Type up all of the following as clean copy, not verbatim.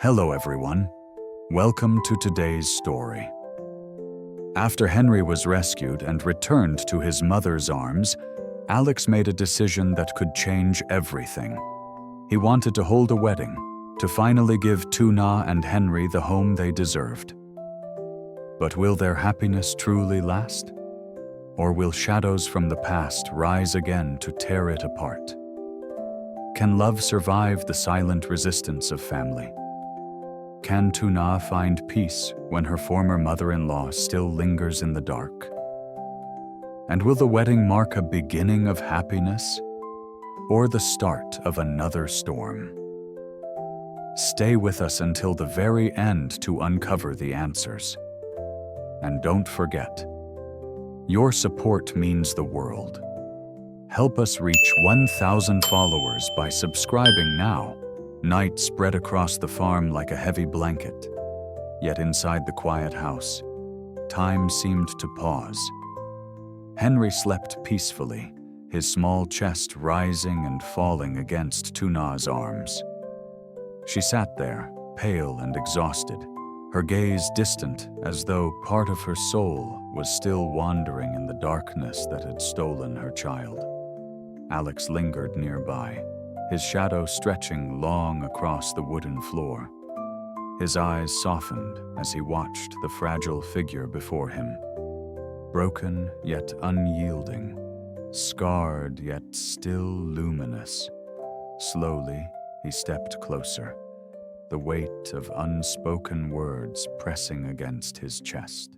Hello everyone, welcome to today's story. After Henry was rescued and returned to his mother's arms, Alex made a decision that could change everything. He wanted to hold a wedding, to finally give Tuna and Henry the home they deserved. But will their happiness truly last? Or will shadows from the past rise again to tear it apart? Can love survive the silent resistance of family? Can Tuna find peace when her former mother-in-law still lingers in the dark? And will the wedding mark a beginning of happiness or the start of another storm? Stay with us until the very end to uncover the answers. And don't forget, your support means the world. Help us reach 1,000 followers by subscribing now. Night spread across the farm like a heavy blanket. Yet inside the quiet house, time seemed to pause. Henry slept peacefully, his small chest rising and falling against Tuna's arms. She sat there, pale and exhausted, her gaze distant as though part of her soul was still wandering in the darkness that had stolen her child. Alex lingered nearby, his shadow stretching long across the wooden floor. His eyes softened as he watched the fragile figure before him. Broken yet unyielding, scarred yet still luminous. Slowly, he stepped closer, the weight of unspoken words pressing against his chest.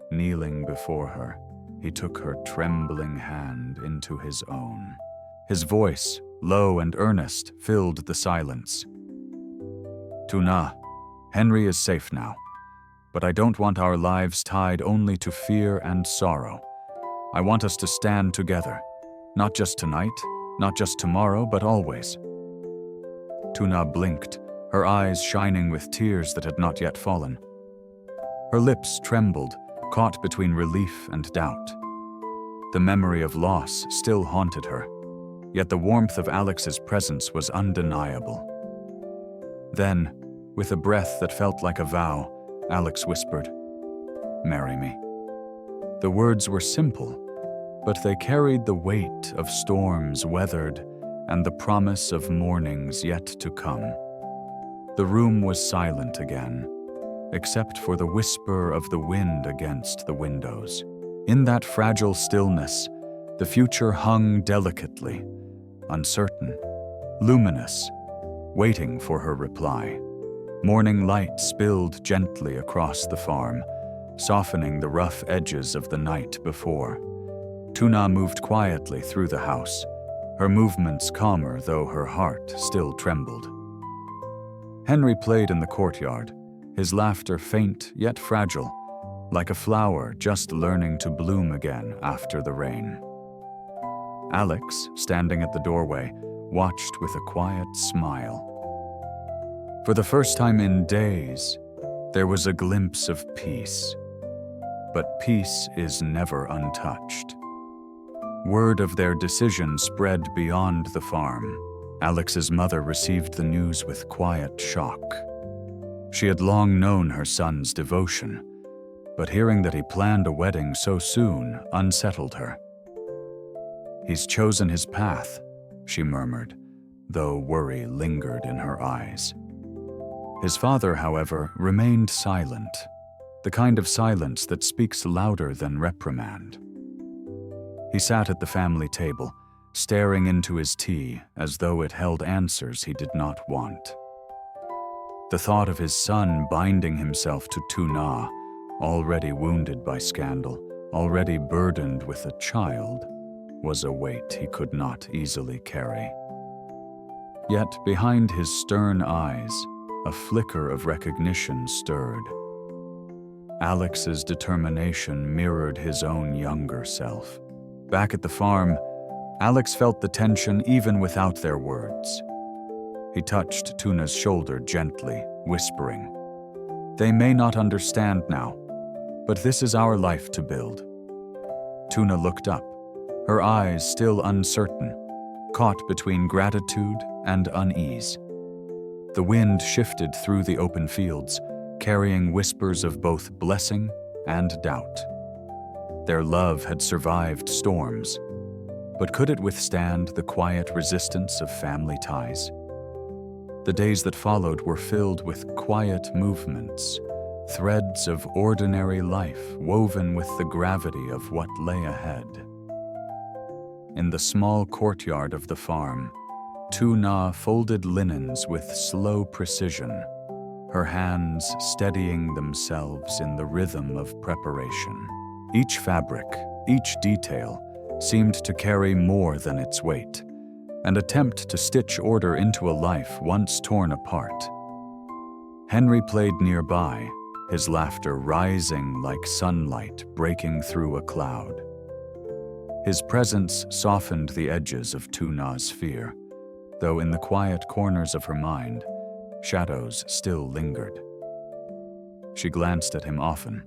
Kneeling before her, he took her trembling hand into his own. His voice, low and earnest, filled the silence. Tuna, Henry is safe now, but I don't want our lives tied only to fear and sorrow. I want us to stand together, not just tonight, not just tomorrow, but always. Tuna blinked, her eyes shining with tears that had not yet fallen. Her lips trembled, caught between relief and doubt. The memory of loss still haunted her, yet the warmth of Alex's presence was undeniable. Then, with a breath that felt like a vow, Alex whispered, "Marry me." The words were simple, but they carried the weight of storms weathered and the promise of mornings yet to come. The room was silent again, except for the whisper of the wind against the windows. In that fragile stillness, the future hung delicately, uncertain, luminous, waiting for her reply. Morning light spilled gently across the farm, softening the rough edges of the night before. Tuna moved quietly through the house, her movements calmer though her heart still trembled. Henry played in the courtyard, his laughter faint yet fragile, like a flower just learning to bloom again after the rain. Alex, standing at the doorway, watched with a quiet smile. For the first time in days, there was a glimpse of peace. But peace is never untouched. Word of their decision spread beyond the farm. Alex's mother received the news with quiet shock. She had long known her son's devotion, but hearing that he planned a wedding so soon unsettled her. "He's chosen his path," she murmured, though worry lingered in her eyes. His father, however, remained silent, the kind of silence that speaks louder than reprimand. He sat at the family table, staring into his tea as though it held answers he did not want. The thought of his son binding himself to Tuna, already wounded by scandal, already burdened with a child, was a weight he could not easily carry. Yet behind his stern eyes, a flicker of recognition stirred. Alex's determination mirrored his own younger self. Back at the farm, Alex felt the tension even without their words. He touched Tuna's shoulder gently, whispering, "They may not understand now, but this is our life to build." Tuna looked up, her eyes still uncertain, caught between gratitude and unease. The wind shifted through the open fields, carrying whispers of both blessing and doubt. Their love had survived storms, but could it withstand the quiet resistance of family ties? The days that followed were filled with quiet movements, threads of ordinary life woven with the gravity of what lay ahead. In the small courtyard of the farm, Tuna folded linens with slow precision, her hands steadying themselves in the rhythm of preparation. Each fabric, each detail, seemed to carry more than its weight, an attempt to stitch order into a life once torn apart. Henry played nearby, his laughter rising like sunlight breaking through a cloud. His presence softened the edges of Tuna's fear, though in the quiet corners of her mind, shadows still lingered. She glanced at him often,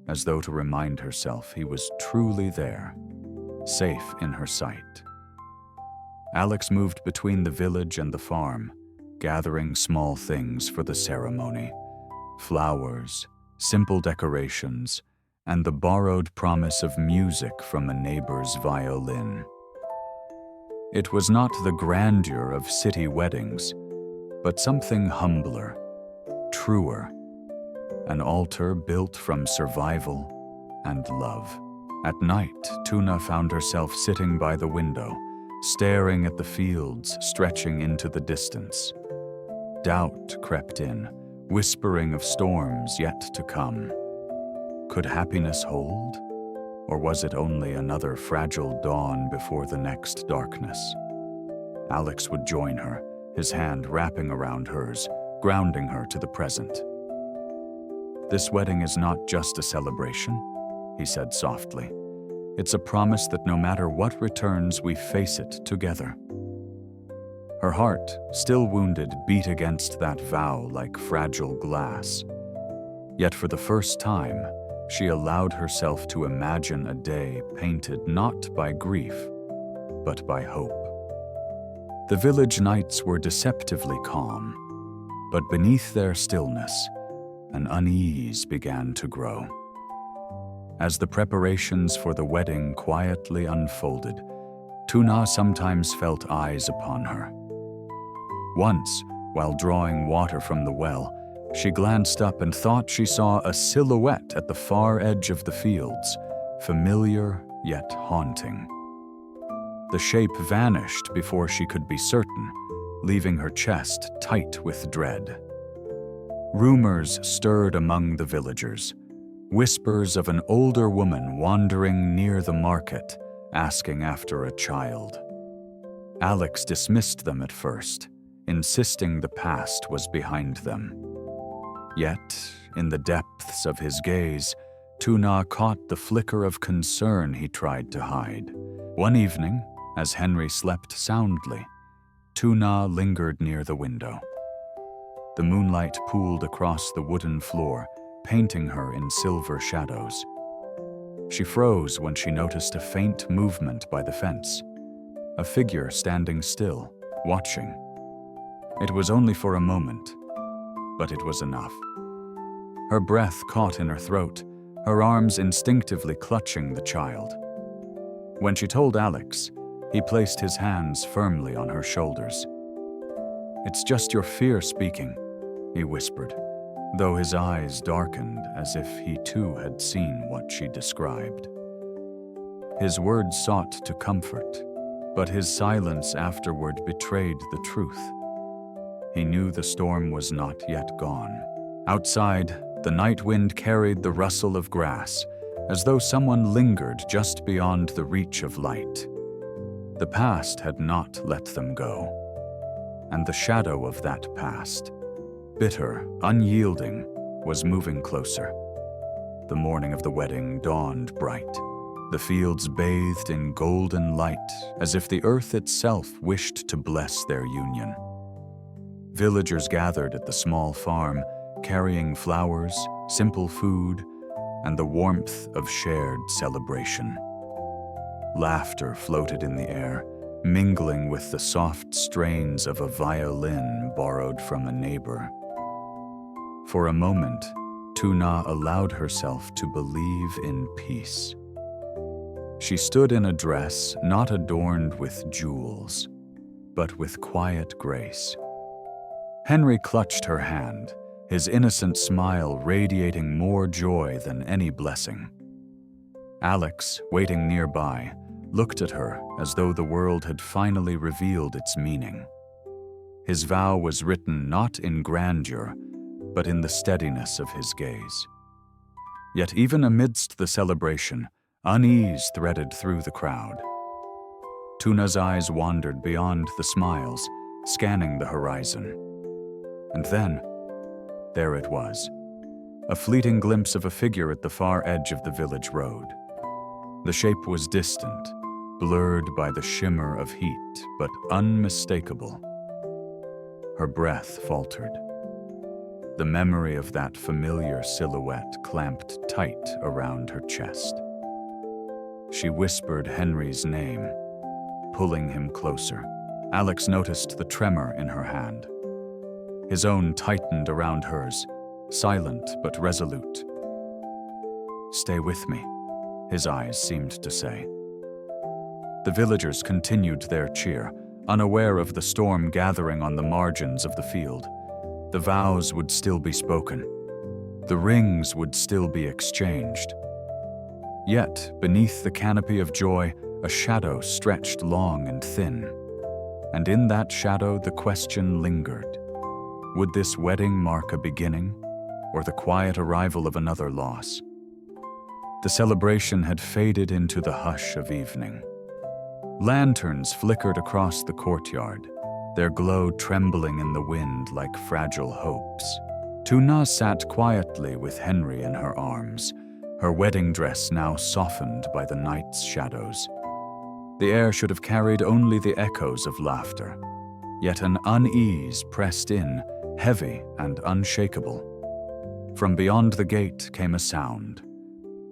as though to remind herself he was truly there, safe in her sight. Alex moved between the village and the farm, gathering small things for the ceremony: flowers, simple decorations, and the borrowed promise of music from a neighbor's violin. It was not the grandeur of city weddings, but something humbler, truer, an altar built from survival and love. At night, Tuna found herself sitting by the window, staring at the fields stretching into the distance. Doubt crept in, whispering of storms yet to come. Could happiness hold? Or was it only another fragile dawn before the next darkness? Alex would join her, his hand wrapping around hers, grounding her to the present. "This wedding is not just a celebration," he said softly. "It's a promise that no matter what returns, we face it together." Her heart, still wounded, beat against that vow like fragile glass. Yet for the first time, she allowed herself to imagine a day painted not by grief, but by hope. The village nights were deceptively calm, but beneath their stillness, an unease began to grow. As the preparations for the wedding quietly unfolded, Tuna sometimes felt eyes upon her. Once, while drawing water from the well, she glanced up and thought she saw a silhouette at the far edge of the fields, familiar yet haunting. The shape vanished before she could be certain, leaving her chest tight with dread. Rumors stirred among the villagers, whispers of an older woman wandering near the market, asking after a child. Alex dismissed them at first, insisting the past was behind them. Yet, in the depths of his gaze, Tuna caught the flicker of concern he tried to hide. One evening, as Henry slept soundly, Tuna lingered near the window. The moonlight pooled across the wooden floor, painting her in silver shadows. She froze when she noticed a faint movement by the fence, a figure standing still, watching. It was only for a moment, but it was enough. Her breath caught in her throat, her arms instinctively clutching the child. When she told Alex, he placed his hands firmly on her shoulders. "It's just your fear speaking," he whispered, though his eyes darkened as if he too had seen what she described. His words sought to comfort, but his silence afterward betrayed the truth. He knew the storm was not yet gone. Outside, the night wind carried the rustle of grass, as though someone lingered just beyond the reach of light. The past had not let them go, and the shadow of that past, bitter, unyielding, was moving closer. The morning of the wedding dawned bright. The fields bathed in golden light, as if the earth itself wished to bless their union. Villagers gathered at the small farm, carrying flowers, simple food, and the warmth of shared celebration. Laughter floated in the air, mingling with the soft strains of a violin borrowed from a neighbor. For a moment, Tuna allowed herself to believe in peace. She stood in a dress not adorned with jewels, but with quiet grace. Henry clutched her hand, his innocent smile radiating more joy than any blessing. Alex, waiting nearby, looked at her as though the world had finally revealed its meaning. His vow was written not in grandeur, but in the steadiness of his gaze. Yet even amidst the celebration, unease threaded through the crowd. Tuna's eyes wandered beyond the smiles, scanning the horizon. And then, there it was, a fleeting glimpse of a figure at the far edge of the village road. The shape was distant, blurred by the shimmer of heat, but unmistakable. Her breath faltered. The memory of that familiar silhouette clamped tight around her chest. She whispered Henry's name, pulling him closer. Alex noticed the tremor in her hand. His own tightened around hers, silent but resolute. "Stay with me," his eyes seemed to say. The villagers continued their cheer, unaware of the storm gathering on the margins of the field. The vows would still be spoken. The rings would still be exchanged. Yet, beneath the canopy of joy, a shadow stretched long and thin. And in that shadow, the question lingered. Would this wedding mark a beginning, or the quiet arrival of another loss? The celebration had faded into the hush of evening. Lanterns flickered across the courtyard, their glow trembling in the wind like fragile hopes. Tuna sat quietly with Henry in her arms, her wedding dress now softened by the night's shadows. The air should have carried only the echoes of laughter, yet an unease pressed in, heavy and unshakable. From beyond the gate came a sound.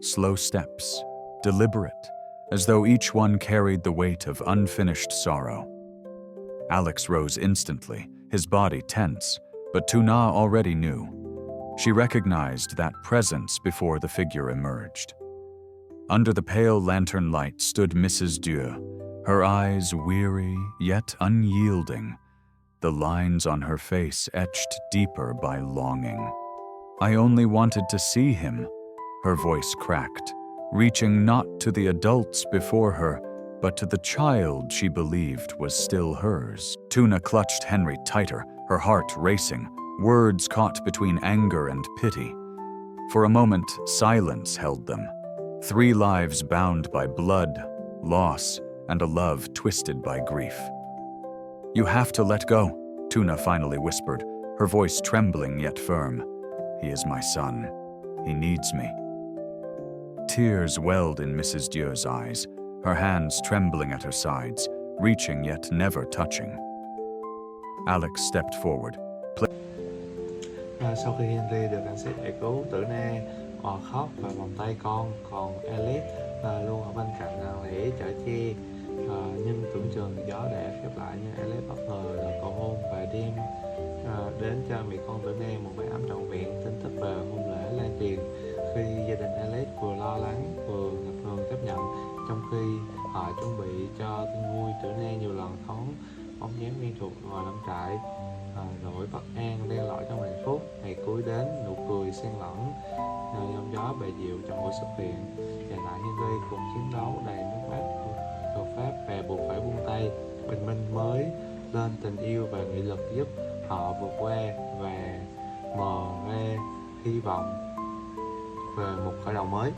Slow steps, deliberate, as though each one carried the weight of unfinished sorrow. Alex rose instantly, his body tense, but Tuna already knew. She recognized that presence before the figure emerged. Under the pale lantern light stood Mrs. Dieu, her eyes weary yet unyielding, the lines on her face etched deeper by longing. "I only wanted to see him," her voice cracked, reaching not to the adults before her, but to the child she believed was still hers. Tuna clutched Henry tighter, her heart racing, words caught between anger and pity. For a moment, silence held them. 3 lives bound by blood, loss, and a love twisted by grief. "You have to let go," Tuna finally whispered, her voice trembling yet firm. "He is my son. He needs me." Tears welled in Mrs. Dieu's eyes, her hands trembling at her sides, reaching yet never touching. Alex stepped forward. Sau khi Henry được cảnh sát giải cứu, Tử Na khóc và vòng tay con, còn Alex luôn ở bên cạnh để chở che. Nhưng tưởng chừng gió đã khép lại, nhưng Alex bất ngờ là cầu hôn và đem đến cho mẹ con Tử Na một mái ấm trọn vẹn. Tin tức về hôn lễ lan truyền khi gia đình Alex vừa lo lắng vừa ngập ngừng chấp nhận, trong khi họ chuẩn bị cho tin vui. Tử Na nhiều lần thoáng bóng dáng quen thuộc ngoài lắm trại. Nỗi bất an len lỏi trong hạnh phúc, ngày cuối đến nụ cười xen lẫn giông gió bề dịu trong mỗi xuất hiện. Và lại Henry cùng chiến đấu đầy nước mắt hợp pháp và buộc phải buông tay. Bình minh mới lên, tình yêu và nghị lực giúp họ vượt qua và mở ra hy vọng về một khởi đầu mới.